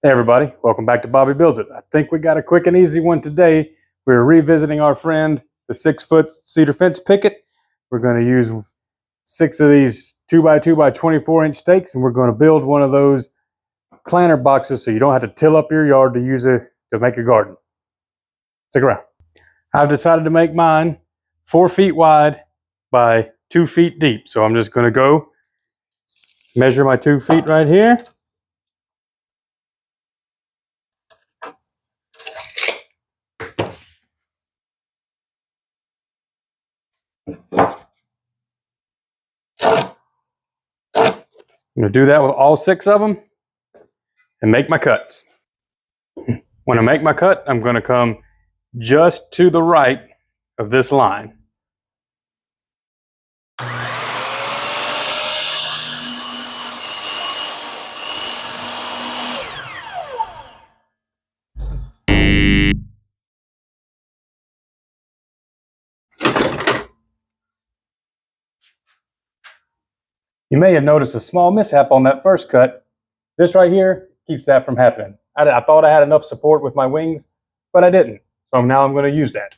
Hey everybody, welcome back to Bobby Builds It. I think we got a quick and easy one today. We're revisiting our friend, the 6-foot cedar fence picket. We're going to use 6 of these 2x2 by 24-inch stakes, and we're going to build one of those planter boxes so you don't have to till up your yard to use it to make a garden. Stick around. I've decided to make mine 4 feet wide by 2 feet deep. So I'm just going to go measure my 2 feet right here. I'm going to do that with all 6 of them and make my cuts. When I make my cut, I'm going to come just to the right of this line. You may have noticed a small mishap on that first cut. This right here keeps that from happening. I thought I had enough support with my wings, but I didn't. So now I'm going to use that.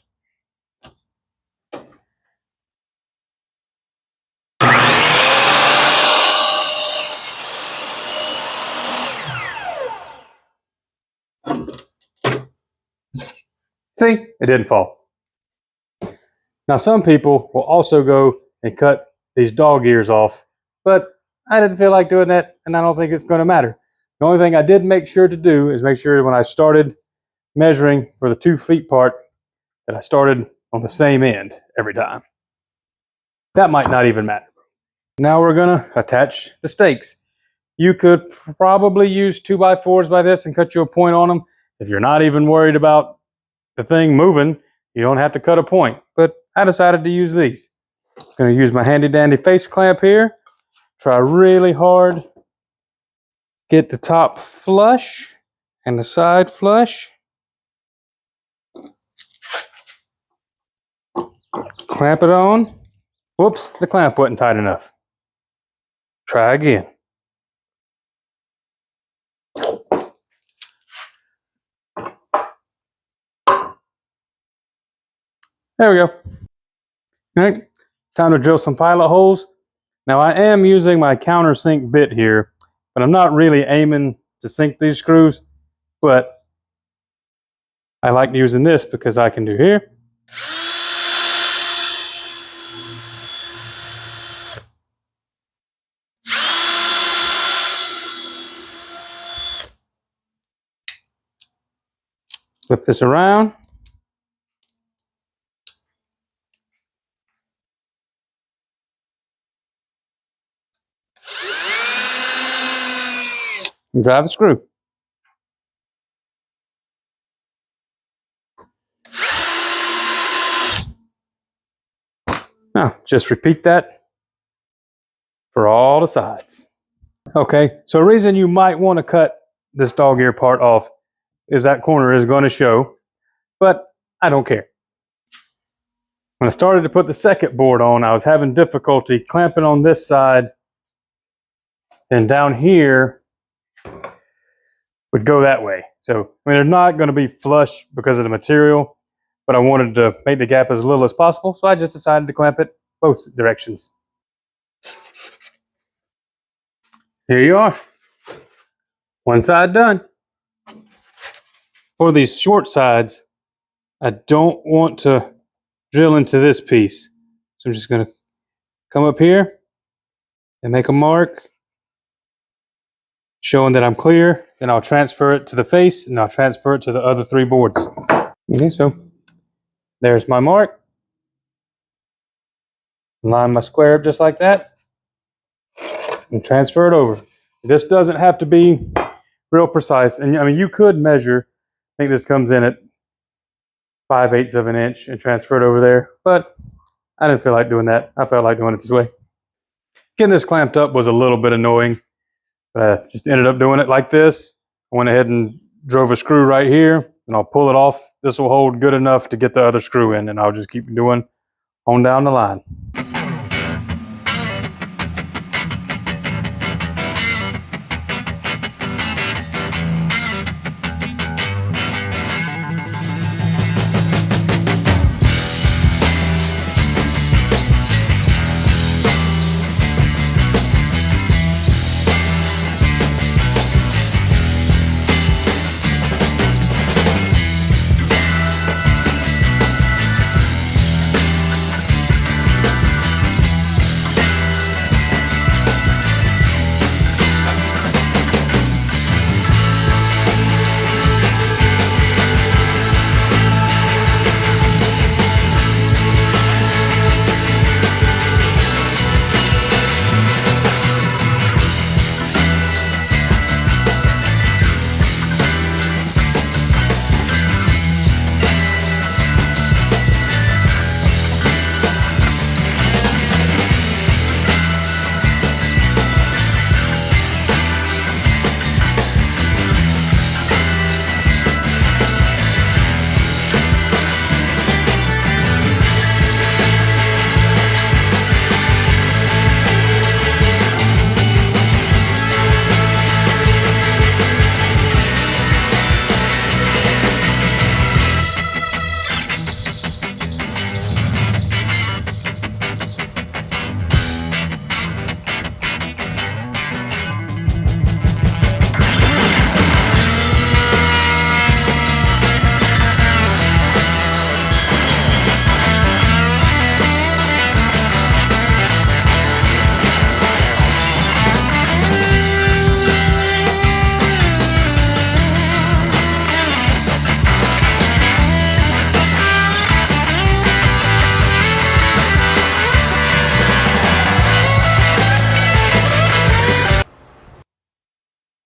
See, it didn't fall. Now some people will also go and cut these dog ears off, but I didn't feel like doing that, and I don't think it's going to matter. The only thing I did make sure to do is make sure when I started measuring for the 2 feet part that I started on the same end every time. That might not even matter. Now we're going to attach the stakes. You could probably use 2x4s by this and cut you a point on them. If you're not even worried about the thing moving, you don't have to cut a point. But I decided to use these. I'm going to use my handy dandy face clamp here. Try really hard. Get the top flush and the side flush. Clamp it on. Whoops, the clamp wasn't tight enough. Try again. There we go. All right, time to drill some pilot holes. Now I am using my countersink bit here, but I'm not really aiming to sink these screws, but I like using this because I can do here. Flip this around. And drive the screw. Now, just repeat that for all the sides. Okay, so a reason you might want to cut this dog ear part off is that corner is going to show, but I don't care. When I started to put the second board on, I was having difficulty clamping on this side, and down here would go that way. So, I mean, they're not going to be flush because of the material, but I wanted to make the gap as little as possible, so I just decided to clamp it both directions. Here you are. One side done. For these short sides, I don't want to drill into this piece. So I'm just going to come up here and make a mark showing that I'm clear. Then I'll transfer it to the face and I'll transfer it to the other 3 boards. Okay, so there's my mark. Line my square up just like that and transfer it over. This doesn't have to be real precise. And I mean, you could measure, I think this comes in at 5/8 of an inch and transfer it over there, but I didn't feel like doing that. I felt like doing it this way. Getting this clamped up was a little bit annoying, but I just ended up doing it like this. I went ahead and drove a screw right here, and I'll pull it off. This will hold good enough to get the other screw in, and I'll just keep doing on down the line.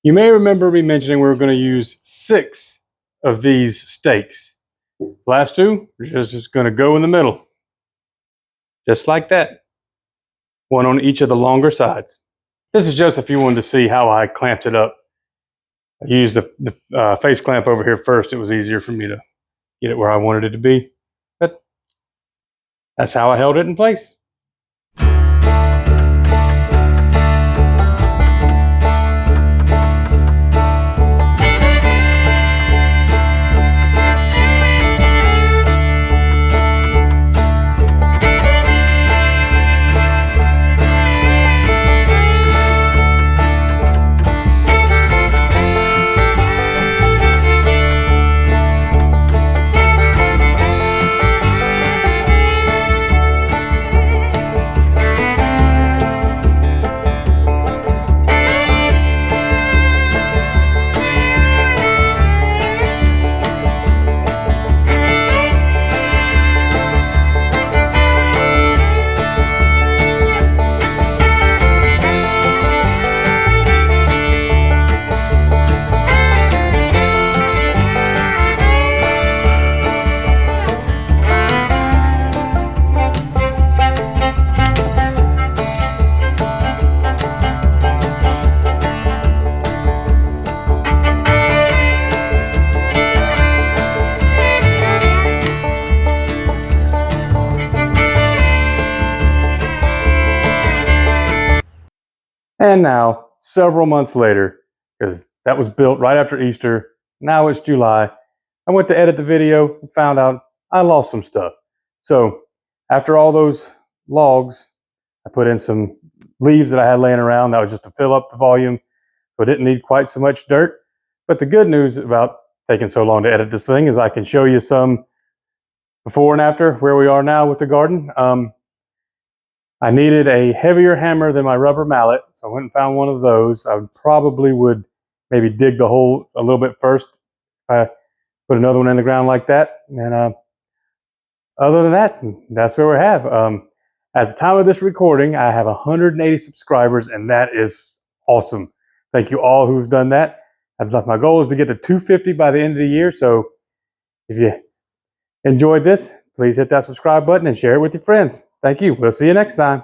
You may remember me mentioning we were going to use 6 of these stakes. The last 2 are just going to go in the middle. Just like that. One on each of the longer sides. This is just if you wanted to see how I clamped it up. I used the face clamp over here first. It was easier for me to get it where I wanted it to be. But that's how I held it in place. And now, several months later, because that was built right after Easter, now it's July, I went to edit the video and found out I lost some stuff. So after all those logs, I put in some leaves that I had laying around. That was just to fill up the volume. So it didn't need quite so much dirt. But the good news about taking so long to edit this thing is I can show you some before and after where we are now with the garden. I needed a heavier hammer than my rubber mallet, so I went and found one of those. I probably would maybe dig the hole a little bit first. I put another one in the ground like that. And other than that, that's where we have. At the time of this recording, I have 180 subscribers, and that is awesome. Thank you all who've done that. My goal is to get to 250 by the end of the year, so if you enjoyed this, please hit that subscribe button and share it with your friends. Thank you. We'll see you next time.